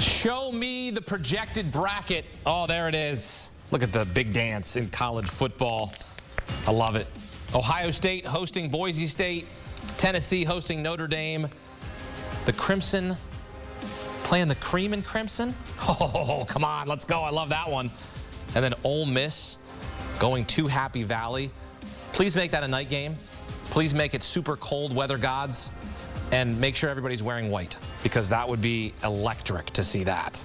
Show me the projected bracket. Oh, there it is. Look at the big dance in college football. I love it. Ohio State hosting Boise State. Tennessee hosting Notre Dame. The Crimson playing the Cream and Crimson. Oh, come on. Let's go. I love that one. And then Ole Miss going to Happy Valley. Please make that a night game. Please make it super cold, weather gods. And make sure everybody's wearing white, because that would be electric to see that.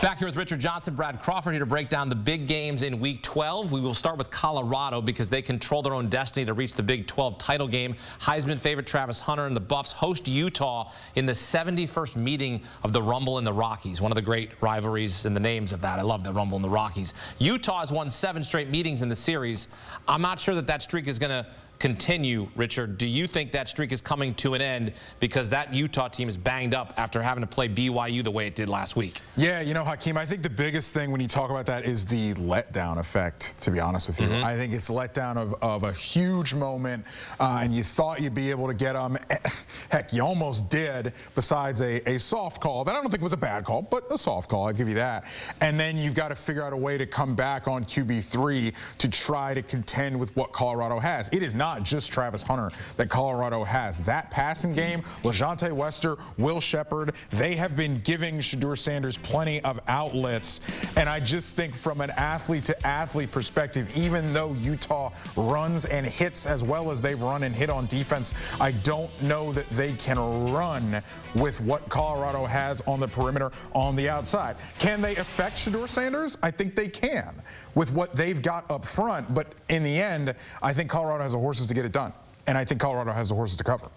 Back here with Richard Johnson, Brad Crawford, here to break down the big games in Week 12. We will start with Colorado because they control their own destiny to reach the Big 12 title game. Heisman favorite Travis Hunter and the Buffs host Utah in the 71st meeting of the Rumble and the Rockies. One of the great rivalries and the names of that. I love the Rumble and the Rockies. Utah has won 7 straight meetings in the series. I'm not sure that streak is going to continue. Richard, do you think that streak is coming to an end because that Utah team is banged up after having to play BYU the way it did last week? Yeah, you know, Hakeem, I think the biggest thing when you talk about that is the letdown effect, to be honest with you. I think it's letdown of a huge moment, and you thought you'd be able to get them. Heck, you almost did, besides a soft call that I don't think was a bad call, but a soft call, I'll give you that. And then you've got to figure out a way to come back on QB3 to try to contend with what Colorado has. It is not just Travis Hunter that Colorado has. That passing game, LaJohntay Wester, Will Shepard, they have been giving Shedeur Sanders plenty of outlets. And I just think from an athlete-to-athlete perspective, even though Utah runs and hits as well as they've run and hit on defense, I don't know that they can run with what Colorado has on the perimeter on the outside. Can they affect Shedeur Sanders? I think they can with what they've got up front. But in the end, I think Colorado has the horses to get it done. And I think Colorado has the horses to cover.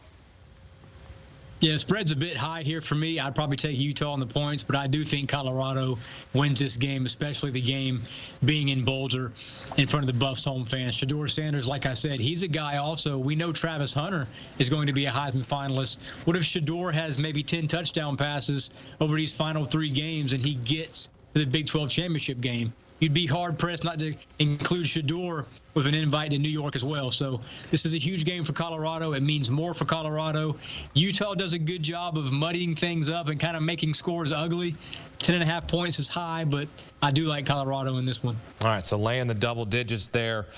Yeah, spread's a bit high here for me. I'd probably take Utah on the points, but I do think Colorado wins this game, especially the game being in Boulder in front of the Buffs home fans. Shedeur Sanders, like I said, he's a guy also. We know Travis Hunter is going to be a Heisman finalist. What if Shedeur has maybe 10 touchdown passes over these final 3 games and he gets to the Big 12 championship game? You'd be hard-pressed not to include Shedeur with an invite to New York as well. So this is a huge game for Colorado. It means more for Colorado. Utah does a good job of muddying things up and kind of making scores ugly. 10.5 points is high, but I do like Colorado in this one. All right, so laying the double digits there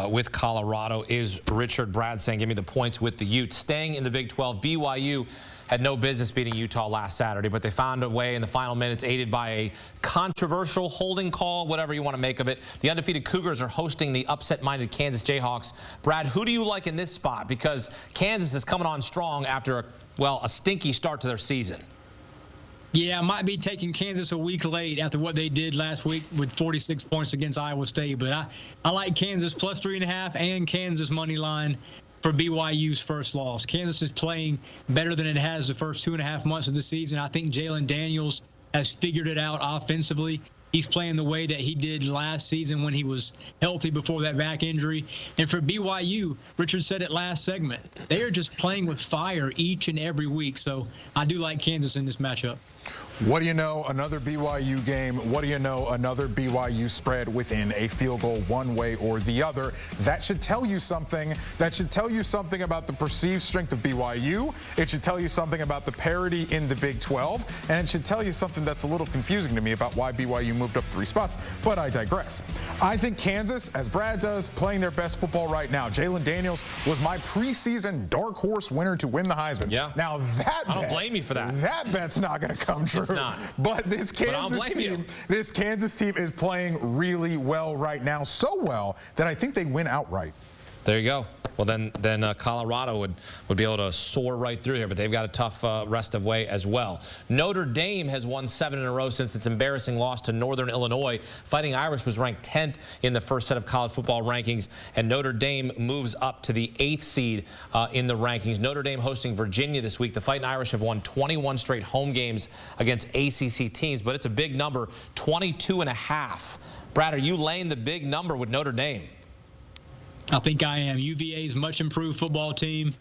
with Colorado is Richard. Brad saying, give me the points with the Utes. Staying in the Big 12, BYU had no business beating Utah last Saturday, but they found a way in the final minutes, aided by a controversial holding call, whatever you want to make of it. The undefeated Cougars are hosting the upset-minded Kansas Jayhawks. Brad, who do you like in this spot? Because Kansas is coming on strong after, a stinky start to their season. Yeah, I might be taking Kansas a week late after what they did last week with 46 points against Iowa State. But I like Kansas plus 3.5 and Kansas money line for BYU's first loss. Kansas is playing better than it has the first 2.5 months of the season. I think Jalen Daniels has figured it out offensively. He's playing the way that he did last season when he was healthy before that back injury. And for BYU, Richard said it last segment, they are just playing with fire each and every week. So I do like Kansas in this matchup. What do you know? Another BYU game. What do you know? Another BYU spread within a field goal one way or the other. That should tell you something. That should tell you something about the perceived strength of BYU. It should tell you something about the parity in the Big 12. And it should tell you something that's a little confusing to me about why BYU moved up 3 spots. But I digress. I think Kansas, as Brad does, playing their best football right now. Jalen Daniels was my preseason dark horse winner to win the Heisman. Yeah. Now that I don't blame you for that. That bet's not going to come true. It's not. But this Kansas team is playing really well right now, so well that I think they win outright. There you go. Well, then Colorado would be able to soar right through here, but they've got a tough rest of way as well. Notre Dame has won 7 in a row since its embarrassing loss to Northern Illinois. Fighting Irish was ranked 10th in the first set of college football rankings, and Notre Dame moves up to the 8th seed in the rankings. Notre Dame hosting Virginia this week. The Fighting Irish have won 21 straight home games against ACC teams, but it's a big number, 22.5. Brad, are you laying the big number with Notre Dame? I think I am. UVA's much improved football team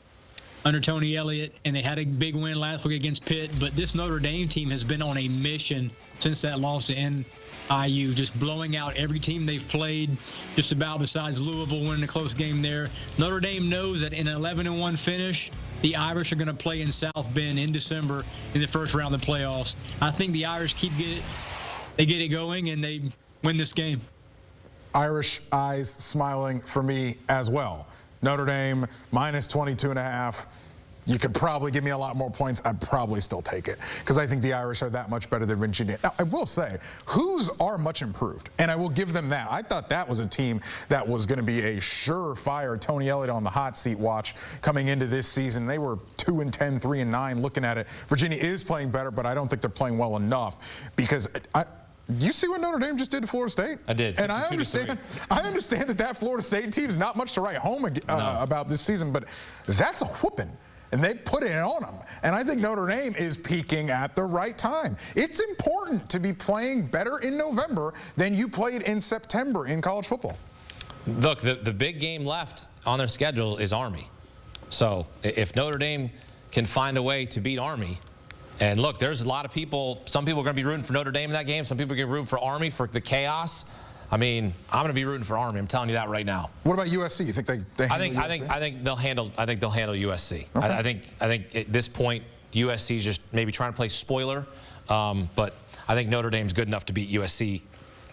under Tony Elliott, and they had a big win last week against Pitt. But this Notre Dame team has been on a mission since that loss to NIU, just blowing out every team they've played, just about, besides Louisville winning a close game there. Notre Dame knows that in an 11-1 finish, the Irish are going to play in South Bend in December in the first round of the playoffs. I think the Irish get it going, and they win this game. Irish eyes smiling for me as well. Notre Dame minus 22.5. You could probably give me a lot more points. I'd probably still take it because I think the Irish are that much better than Virginia. Now, I will say, Hoos are much improved, and I will give them that. I thought that was a team that was going to be a surefire Tony Elliott on the hot seat watch coming into this season. They were 2-10, 3-9 looking at it. Virginia is playing better, but I don't think they're playing well enough because you see what Notre Dame just did to Florida State? I did. And I understand that Florida State team is not much to write home about this season, but that's a whooping. And they put it on them. And I think Notre Dame is peaking at the right time. It's important to be playing better in November than you played in September in college football. Look, the big game left on their schedule is Army. So if Notre Dame can find a way to beat Army, and look, there's a lot of people, some people are going to be rooting for Notre Dame in that game. Some people are going to root for Army for the chaos. I mean, I'm going to be rooting for Army. I'm telling you that right now. What about USC? You think they handle USC? I think they'll handle USC. Okay. I think at this point USC is just maybe trying to play spoiler, but I think Notre Dame's good enough to beat USC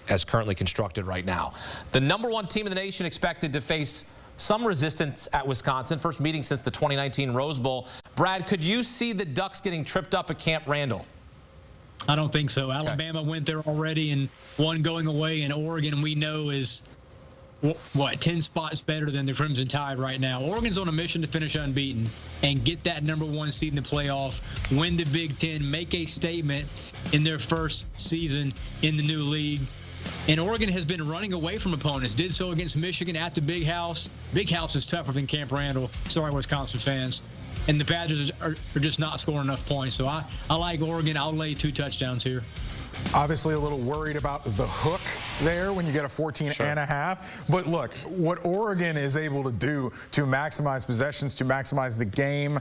as currently constructed right now. The #1 team in the nation expected to face some resistance at Wisconsin. First meeting since the 2019 Rose Bowl. Brad, could you see the Ducks getting tripped up at Camp Randall? I don't think so. Alabama went there already and one going away, and Oregon we know is, 10 spots better than the Crimson Tide right now. Oregon's on a mission to finish unbeaten and get that #1 seed in the playoff, win the Big Ten, make a statement in their first season in the new league. And Oregon has been running away from opponents. Did so against Michigan at the Big House. Big House is tougher than Camp Randall. Sorry, Wisconsin fans. And the Badgers are just not scoring enough points. So I like Oregon. I'll lay 2 touchdowns here. Obviously a little worried about the hook there when you get a 14.5. But look, what Oregon is able to do to maximize possessions, to maximize the game,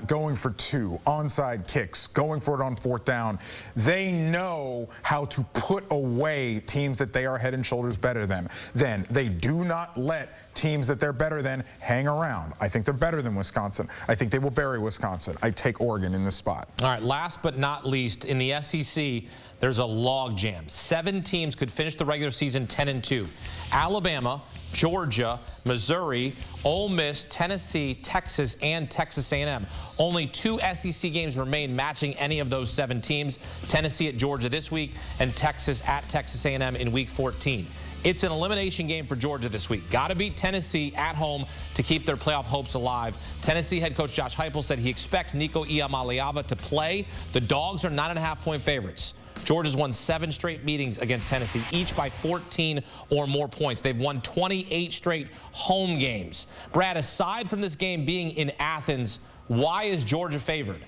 going for 2, onside kicks, going for it on 4th down, they know how to put away teams that they are head and shoulders better than. Then they do not let teams that they're better than hang around. I think they're better than Wisconsin. I think they will bury Wisconsin. I take Oregon in this spot. All right, last but not least, in the SEC, there's a log jam. 7 teams could finish the regular season 10-2. Alabama, Georgia, Missouri, Ole Miss, Tennessee, Texas, and Texas A&M. Only 2 SEC games remain matching any of those 7 teams. Tennessee at Georgia this week and Texas at Texas A&M in Week 14. It's an elimination game for Georgia this week. Got to beat Tennessee at home to keep their playoff hopes alive. Tennessee head coach Josh Heupel said he expects Nico Iamaleava to play. The Dogs are 9.5-point favorites. Georgia's won 7 straight meetings against Tennessee, each by 14 or more points. They've won 28 straight home games. Brad, aside from this game being in Athens, why is Georgia favored?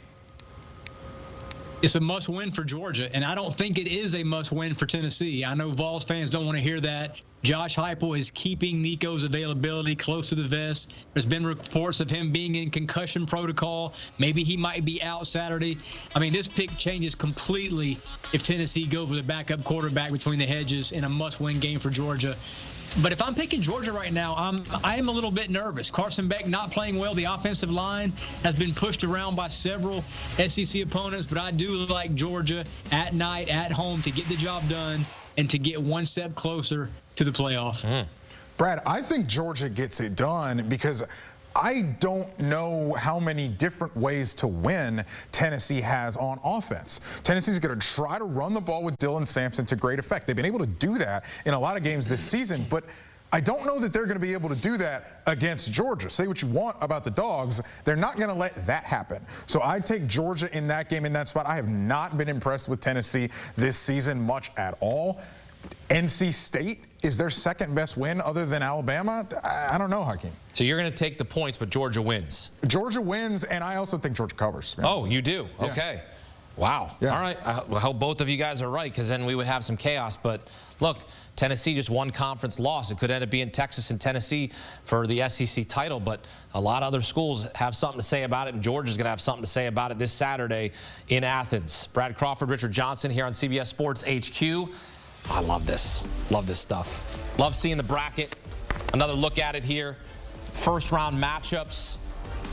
It's a must-win for Georgia, and I don't think it is a must-win for Tennessee. I know Vols fans don't want to hear that. Josh Heupel is keeping Nico's availability close to the vest. There's been reports of him being in concussion protocol. Maybe he might be out Saturday. I mean, this pick changes completely if Tennessee goes with a backup quarterback between the hedges in a must-win game for Georgia. But if I'm picking Georgia right now, I am a little bit nervous. Carson Beck not playing well. The offensive line has been pushed around by several SEC opponents, but I do like Georgia at night, at home, to get the job done and to get one step closer to the playoff. Brad, I think Georgia gets it done because I don't know how many different ways to win Tennessee has on offense. Tennessee's going to try to run the ball with Dylan Sampson to great effect. They've been able to do that in a lot of games this season, but I don't know that they're going to be able to do that against Georgia. Say what you want about the Dogs, they're not going to let that happen. So I take Georgia in that game, in that spot. I have not been impressed with Tennessee this season much at all. NC State is their second best win other than Alabama. I don't know, Hakeem. So you're going to take the points, but Georgia wins. Georgia wins, and I also think Georgia covers. Oh, you do? Yeah. Okay. Wow. Yeah. All right. I hope both of you guys are right, because then we would have some chaos. But look, Tennessee just won conference loss. It could end up being Texas and Tennessee for the SEC title, but a lot of other schools have something to say about it, and Georgia's going to have something to say about it this Saturday in Athens. Brad Crawford, Richard Johnson here on CBS Sports HQ. I love this. Love this stuff. Love seeing the bracket. Another look at it here. First round matchups.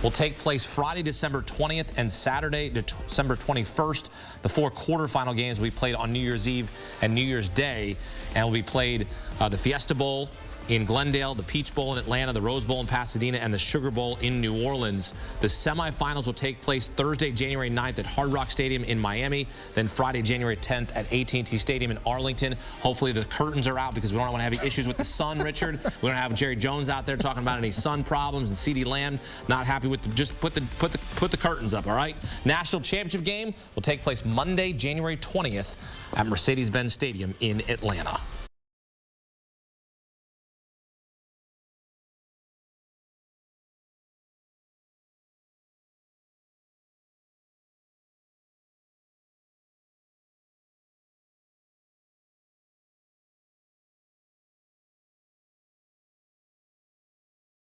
will take place Friday, December 20th and Saturday, December 21st. The 4 quarterfinal games will be played on New Year's Eve and New Year's Day, and will be played the Fiesta Bowl in Glendale, the Peach Bowl in Atlanta, the Rose Bowl in Pasadena, and the Sugar Bowl in New Orleans. The semifinals will take place Thursday, January 9th at Hard Rock Stadium in Miami, then Friday, January 10th at AT&T Stadium in Arlington. Hopefully the curtains are out because we don't want to have any issues with the sun, Richard. We don't have Jerry Jones out there talking about any sun problems, and CeeDee Lamb not happy with them. Just put the curtains up, all right? National Championship game will take place Monday, January 20th at Mercedes-Benz Stadium in Atlanta.